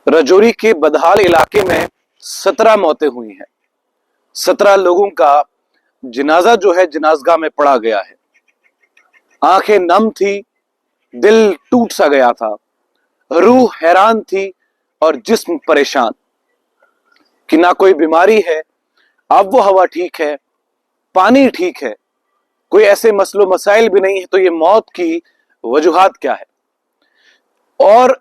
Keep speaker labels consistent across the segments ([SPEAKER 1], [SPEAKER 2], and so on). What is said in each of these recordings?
[SPEAKER 1] राजौरी के बदहाल इलाके में 17 मौतें हुई हैं। 17 लोगों का जनाजा जो है जनाजगाह में पड़ा गया है। आंखें नम थी, दिल टूट सा गया था, रूह हैरान थी और जिस्म परेशान कि ना कोई बीमारी है, अब वो हवा ठीक है, पानी ठीक है, कोई ऐसे मसलो मसाइल भी नहीं है, तो ये मौत की वजूहात क्या है। और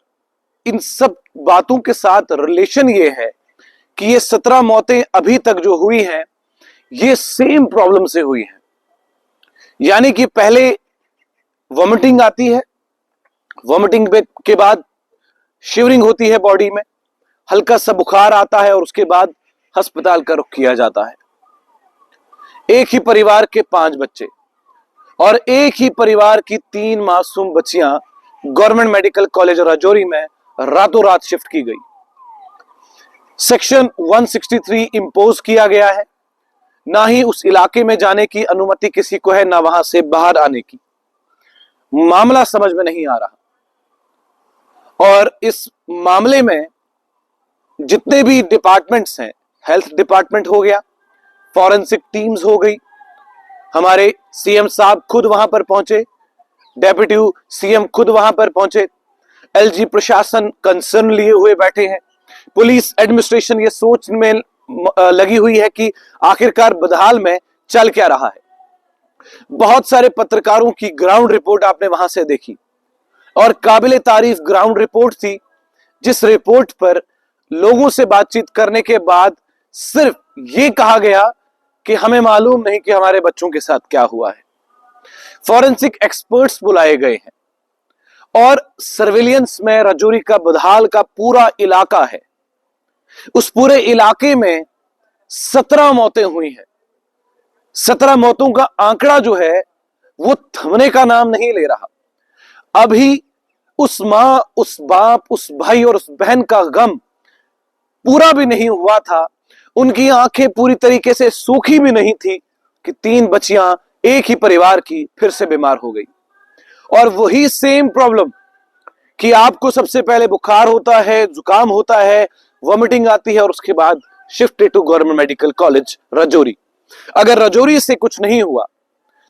[SPEAKER 1] इन सब बातों के साथ रिलेशन ये है कि ये 17 मौतें अभी तक जो हुई हैं ये सेम प्रॉब्लम से हुई हैं। यानी कि पहले वॉमिटिंग आती है, वॉमिटिंग के बाद शिवरिंग होती है बॉडी में, हल्का सा बुखार आता है और उसके बाद अस्पताल का रुख किया जाता है। एक ही परिवार के 5 बच्चे और एक ही परिवार की 3 मासूम बच्चियां गवर्नमेंट मेडिकल कॉलेज राजौरी में रातों रात शिफ्ट की गई। सेक्शन 163 इंपोज किया गया है, ना ही उस इलाके में जाने की अनुमति किसी को है, ना वहां से बाहर आने की। मामला समझ में नहीं आ रहा। और इस मामले में जितने भी डिपार्टमेंट्स हैं, हेल्थ डिपार्टमेंट हो गया, फॉरेंसिक टीम्स हो गई, हमारे सीएम साहब खुद वहां पर पहुंचे, डेप्यूटी सीएम खुद वहां पर पहुंचे, एलजी प्रशासन कंसर्न लिए हुए बैठे हैं, पुलिस एडमिनिस्ट्रेशन ये सोच में लगी हुई है कि आखिरकार बदहाल में चल क्या रहा है। बहुत सारे पत्रकारों की ग्राउंड रिपोर्ट आपने वहां से देखी और काबिले तारीफ ग्राउंड रिपोर्ट थी, जिस रिपोर्ट पर लोगों से बातचीत करने के बाद सिर्फ ये कहा गया कि हमें मालूम नहीं कि हमारे बच्चों के साथ क्या हुआ है। फॉरेंसिक एक्सपर्ट्स बुलाए गए हैं और सर्विलियंस में राजौरी का बदहाल का पूरा इलाका है। उस पूरे इलाके में 17 मौतें हुई हैं। 17 मौतों का आंकड़ा जो है वो थमने का नाम नहीं ले रहा। अभी उस मां, उस बाप, उस भाई और उस बहन का गम पूरा भी नहीं हुआ था, उनकी आंखें पूरी तरीके से सूखी भी नहीं थी कि 3 बच्चियां एक ही परिवार की फिर से बीमार हो गई। और वही सेम प्रॉब्लम कि आपको सबसे पहले बुखार होता है, जुकाम होता है, वॉमिटिंग आती है और उसके बाद shift to government medical college Rajouri. अगर राजौरी से कुछ नहीं हुआ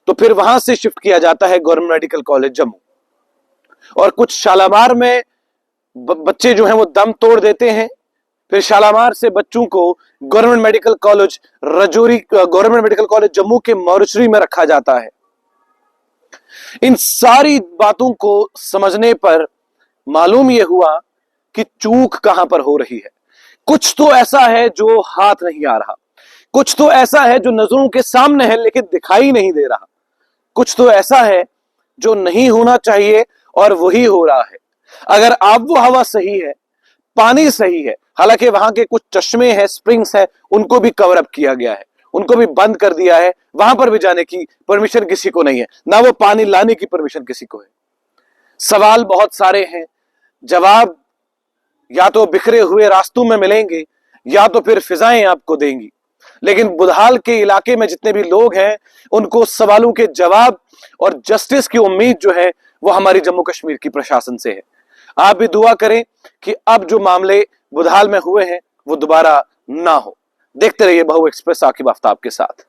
[SPEAKER 1] तो फिर वहां से शिफ्ट किया जाता है गवर्नमेंट मेडिकल कॉलेज जम्मू। और कुछ शालामार में बच्चे जो हैं वो दम तोड़ देते हैं, फिर शालामार से बच्चों को government medical college Rajouri, government medical college Jammu के मॉर्चरी में रखा जाता है। इन सारी बातों को समझने पर मालूम यह हुआ कि चूक कहां पर हो रही है। कुछ तो ऐसा है जो हाथ नहीं आ रहा, कुछ तो ऐसा है जो नजरों के सामने है लेकिन दिखाई नहीं दे रहा, कुछ तो ऐसा है जो नहीं होना चाहिए और वही हो रहा है। अगर आबो हवा सही है, पानी सही है, हालांकि वहां के कुछ चश्मे हैं, स्प्रिंग्स हैं, उनको भी कवर अप किया गया है, उनको भी बंद कर दिया है, वहां पर भी जाने की परमिशन किसी को नहीं है, ना वो पानी लाने की परमिशन किसी को है। सवाल बहुत सारे हैं, जवाब या तो बिखरे हुए रास्तों में मिलेंगे या तो फिर फिजाएं आपको देंगी। लेकिन बुदहाल के इलाके में जितने भी लोग हैं उनको सवालों के जवाब और जस्टिस की उम्मीद जो है वो हमारी जम्मू कश्मीर की प्रशासन से है। आप भी दुआ करें कि अब जो मामले बुदहाल में हुए हैं वो दोबारा ना हो। देखते रहिए बहु एक्सप्रेस, आकिब आफ्ताब के साथ।